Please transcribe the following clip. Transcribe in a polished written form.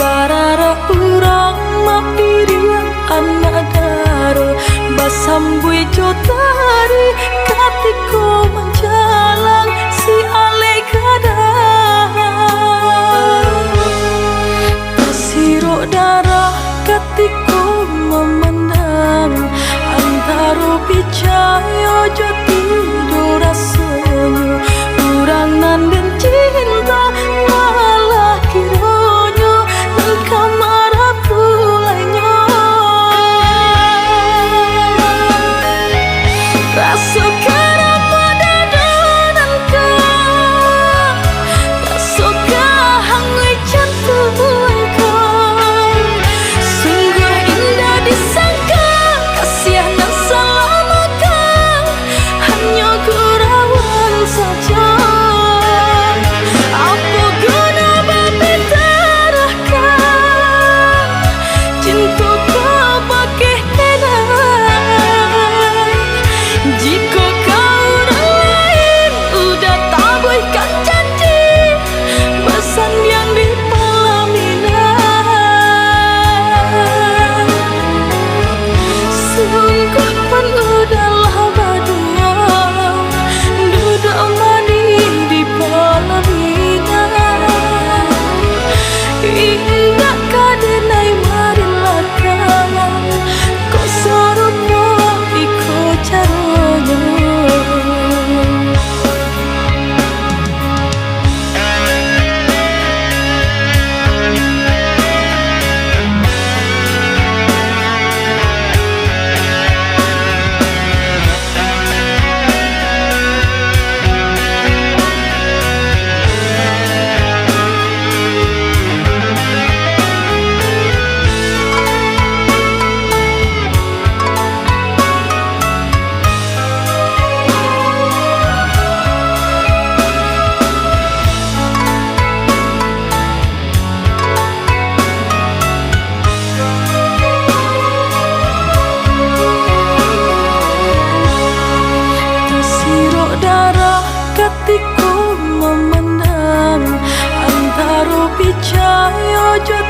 barara urang mapirian anak daro basambui jotari katiko menjalang si ale kadang tasiro darah katiko memandang antaro picayo joti dorasonyo urang nanden cinta malah kironyo nang kamar pulainya rasa karapa dadananka rasa kahangui jantunka sungguh indah disangka kasihanan selamaku hanya gurauan saja. Apa guna babi terahkan cinta kau pakai henai jika kau orang lain udah tabuhkan janji pesan yang di pelaminan sungguh pun udahlah badua duduk mani di pelaminan ingat kadenai marilakan kau sorupo iko caranya. Tasiro darah katiko memandang antaro picayo joti